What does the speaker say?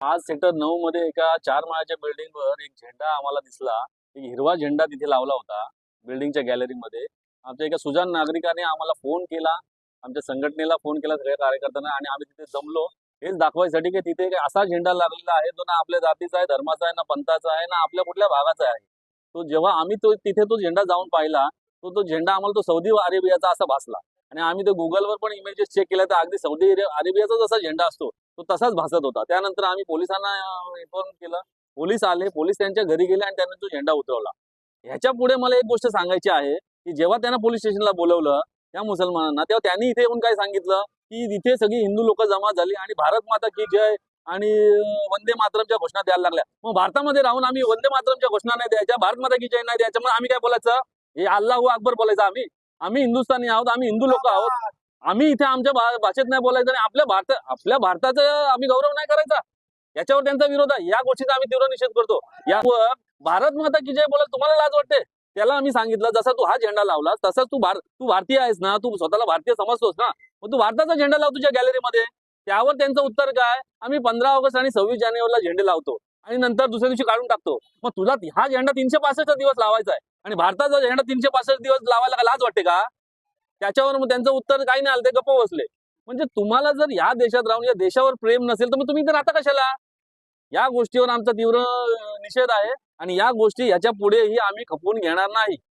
आज सेक्टर 9 मध्ये एका 4 माळ्याच्या बिल्डिंगवर एक झेंडा आम्हाला दिसला. एक हिरवा झेंडा तिथे लावला होता बिल्डिंगच्या गॅलरीमध्ये. आमच्या एका सुजाण नागरिकाने आम्हाला फोन केला, आमच्या संघटनेला फोन केला सगळ्या कार्यकर्त्यांना आणि आम्ही तिथे जमलो. हेच दाखवायसाठी की तिथे एक असा झेंडा लागलेला आहे जो ना आपल्या जातीचा आहे, धर्माचा आहे, ना पंथाचा आहे, ना आपल्या कुठल्या भागाचा आहे. तो जेव्हा आम्ही तिथे तो झेंडा जाऊन पाहिला, तो झेंडा आम्हाला तो सौदी अरेबियाचा असा भासला. आणि आम्ही ते गुगलवर पण इमेजेस चेक केल्या तर अगदी सौदी अरेबियाचा जसा झेंडा असतो तो तसाच भासत होता. त्यानंतर आम्ही पोलिसांना इन्फॉर्म केलं. पोलीस आले, पोलीस त्यांच्या घरी गेले आणि त्यांनी तो झेंडा उतरवला. ह्याच्या पुढे मला एक गोष्ट सांगायची आहे की जेव्हा त्यांना पोलीस स्टेशनला बोलवलं त्या मुसलमानांना, तेव्हा त्यांनी इथे येऊन काय सांगितलं की इथे सगळी हिंदू लोक जमा झाली आणि भारत माता की जय आणि वंदे मातरमच्या घोषणा द्यायला लागल्या. मग भारतामध्ये राहून आम्ही वंदे मातरमच्या घोषणा नाही द्यायच्या, भारत माता की जय नाही द्यायच्या, मग आम्ही काय बोलायचं? हे अल्लाहू अकबर बोलायचं? आम्ही हिंदुस्थानी आहोत, आम्ही हिंदू लोक आहोत. आम्ही इथे आमच्या भाषेत नाही बोलायचं आणि आपल्या भारताचा आम्ही गौरव नाही करायचा. याच्यावर त्यांचा विरोध आहे. या गोष्टीचा आम्ही तीव्र निषेध करतो. यावर भारत माता की जय बोलायला तुम्हाला लाज वाटते? त्याला आम्ही सांगितलं जसा तू हा झेंडा लावलास तसंच तू भारतीय आहेस ना, तू स्वतःला भारतीय समजतोस ना, मग तू भारताचा झेंडा लाव तुझ्या गॅलरीमध्ये. त्यावर त्यांचं उत्तर काय? आम्ही 15 ऑगस्ट आणि 26 जानेवारीला झेंडे लावतो आणि नंतर दुसऱ्या दिवशी काढून टाकतो. मग तुला हा झेंडा 365 दिवस लावायचा आहे आणि भारताचा झेंडा 365 दिवस लावायला लाज वाटते का? त्याच्यावर मग त्यांचं उत्तर काही नाही आलं, ते गप्प बसले. म्हणजे तुम्हाला जर या देशात राहून या देशावर प्रेम नसेल तर मग तुम्ही इथे राहता कशाला? या गोष्टीवर आमचा तीव्र निषेध आहे आणि या गोष्टी याच्या पुढेही आम्ही खपवून घेणार नाही.